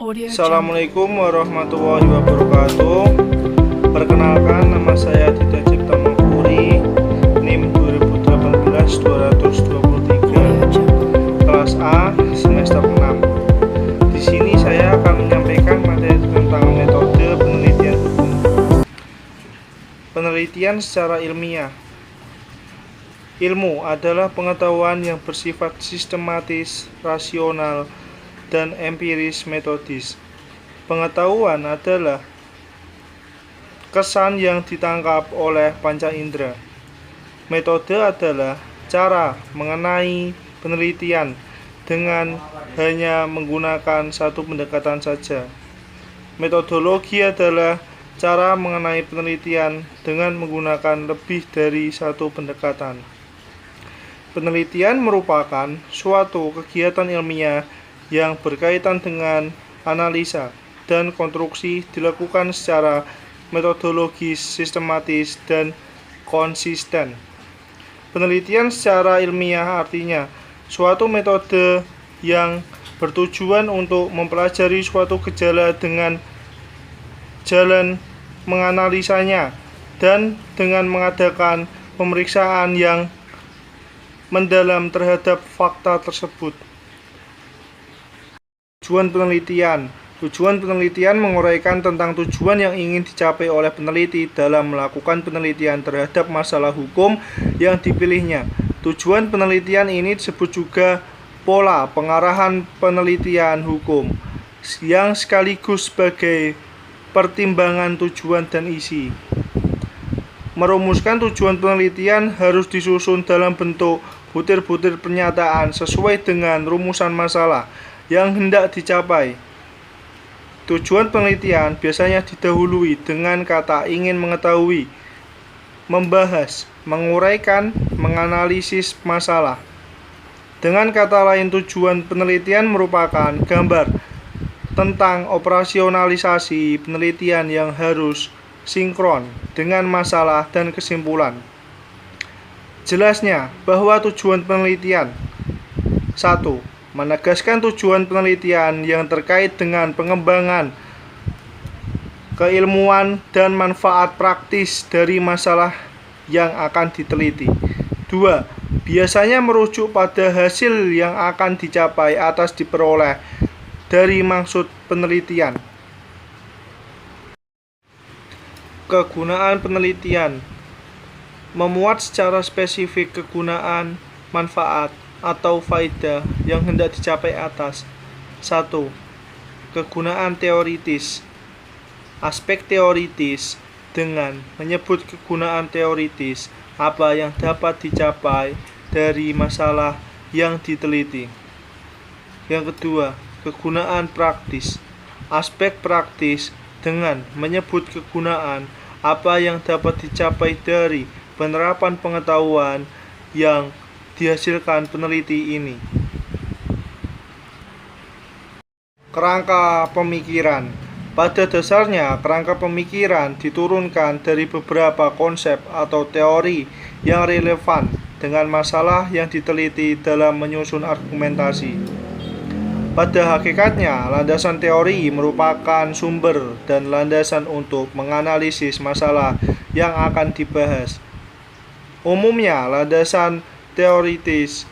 Assalamualaikum warahmatullahi wabarakatuh. Perkenalkan, nama saya Dida Cipta Mafuri, NIM 2018-223, kelas A, semester 6. Di sini saya akan menyampaikan materi tentang metode penelitian hukum. Penelitian secara ilmiah. Ilmu adalah pengetahuan yang bersifat sistematis, rasional, dan empiris metodis. Pengetahuan adalah kesan yang ditangkap oleh panca indera. Metode adalah cara mengenai penelitian dengan hanya menggunakan satu pendekatan saja. Metodologi adalah cara mengenai penelitian dengan menggunakan lebih dari satu pendekatan. Penelitian merupakan suatu kegiatan ilmiah yang berkaitan dengan analisa dan konstruksi dilakukan secara metodologis, sistematis, dan konsisten. Penelitian secara ilmiah artinya suatu metode yang bertujuan untuk mempelajari suatu gejala dengan jalan menganalisanya dan dengan mengadakan pemeriksaan yang mendalam terhadap fakta tersebut. Tujuan penelitian. Tujuan penelitian menguraikan tentang tujuan yang ingin dicapai oleh peneliti dalam melakukan penelitian terhadap masalah hukum yang dipilihnya. Tujuan penelitian ini disebut juga pola pengarahan penelitian hukum, yang sekaligus sebagai pertimbangan tujuan dan isi. Merumuskan tujuan penelitian harus disusun dalam bentuk butir-butir pernyataan sesuai dengan rumusan masalah yang hendak dicapai. Tujuan penelitian biasanya didahului dengan kata ingin mengetahui, membahas, menguraikan, menganalisis masalah. Dengan kata lain, tujuan penelitian merupakan gambar tentang operasionalisasi penelitian yang harus sinkron dengan masalah dan kesimpulan. Jelasnya bahwa tujuan penelitian 1. Menegaskan tujuan penelitian yang terkait dengan pengembangan keilmuan dan manfaat praktis dari masalah yang akan diteliti. 2. Biasanya merujuk pada hasil yang akan dicapai atas diperoleh dari maksud penelitian. Kegunaan penelitian. Memuat secara spesifik kegunaan, manfaat, atau faedah yang hendak dicapai atas. 1. Kegunaan teoritis. Aspek teoritis dengan menyebut kegunaan teoritis apa yang dapat dicapai dari masalah yang diteliti. Yang kedua, kegunaan praktis. Aspek praktis dengan menyebut kegunaan apa yang dapat dicapai dari penerapan pengetahuan yang dihasilkan peneliti ini. Kerangka pemikiran. Pada dasarnya, kerangka pemikiran diturunkan dari beberapa konsep atau teori yang relevan dengan masalah yang diteliti dalam menyusun argumentasi. Pada hakikatnya, landasan teori merupakan sumber dan landasan untuk menganalisis masalah yang akan dibahas. Umumnya, landasan teoritis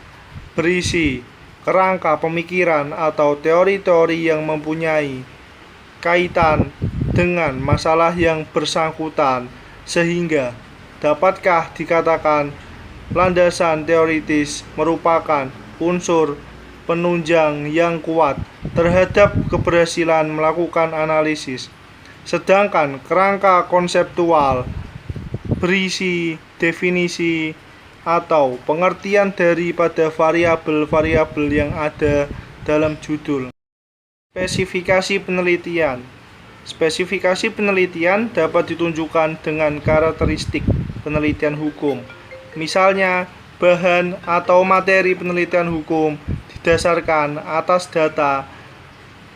berisi kerangka pemikiran atau teori-teori yang mempunyai kaitan dengan masalah yang bersangkutan, sehingga dapatkah dikatakan landasan teoritis merupakan unsur penunjang yang kuat terhadap keberhasilan melakukan analisis, sedangkan kerangka konseptual berisi definisi atau pengertian daripada variabel-variabel yang ada dalam judul. Spesifikasi penelitian. Spesifikasi penelitian dapat ditunjukkan dengan karakteristik penelitian hukum. Misalnya, bahan atau materi penelitian hukum didasarkan atas data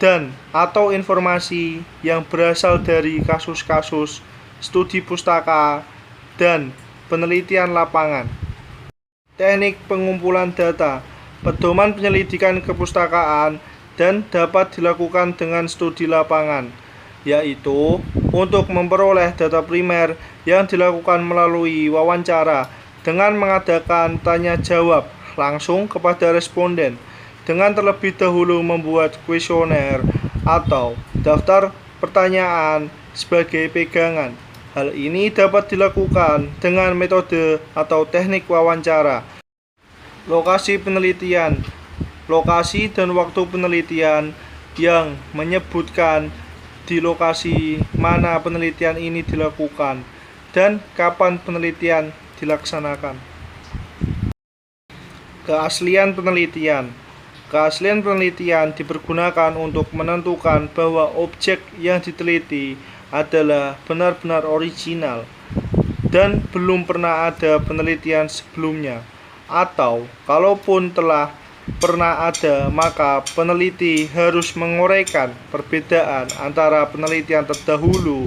dan atau informasi yang berasal dari kasus-kasus, studi pustaka, dan penelitian lapangan. Teknik pengumpulan data. Pedoman penyelidikan kepustakaan dan dapat dilakukan dengan studi lapangan, yaitu untuk memperoleh data primer yang dilakukan melalui wawancara dengan mengadakan tanya jawab langsung kepada responden dengan terlebih dahulu membuat kuesioner atau daftar pertanyaan sebagai pegangan. Hal ini dapat dilakukan dengan metode atau teknik wawancara. Lokasi penelitian. Lokasi dan waktu penelitian yang menyebutkan di lokasi mana penelitian ini dilakukan dan kapan penelitian dilaksanakan. Keaslian penelitian. Keaslian penelitian dipergunakan untuk menentukan bahwa objek yang diteliti adalah benar-benar original dan belum pernah ada penelitian sebelumnya, atau kalaupun telah pernah ada, maka peneliti harus menguraikan perbedaan antara penelitian terdahulu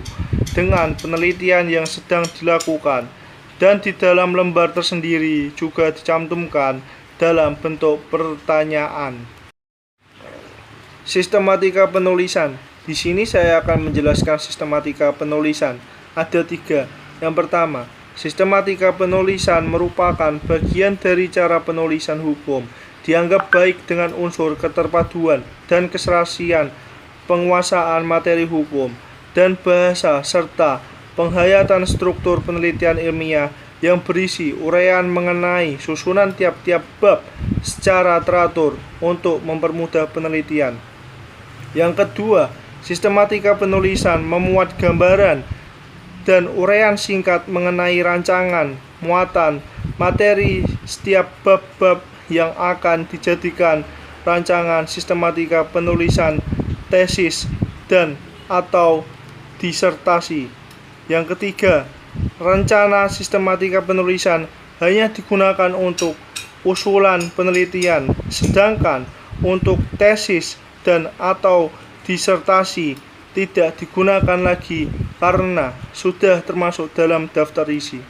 dengan penelitian yang sedang dilakukan, dan di dalam lembar tersendiri juga dicantumkan dalam bentuk pertanyaan. Sistematika penulisan. Di sini saya akan menjelaskan sistematika penulisan. Ada 3. Yang pertama, sistematika penulisan merupakan bagian dari cara penulisan hukum. Dianggap baik dengan unsur keterpaduan dan keserasian penguasaan materi hukum dan bahasa serta penghayatan struktur penelitian ilmiah yang berisi uraian mengenai susunan tiap-tiap bab secara teratur untuk mempermudah penelitian. Yang kedua, sistematika penulisan memuat gambaran dan uraian singkat mengenai rancangan, muatan, materi setiap bab-bab yang akan dijadikan rancangan sistematika penulisan tesis dan atau disertasi. Yang ketiga, rencana sistematika penulisan hanya digunakan untuk usulan penelitian, sedangkan untuk tesis dan atau disertasi tidak digunakan lagi karena sudah termasuk dalam daftar isi.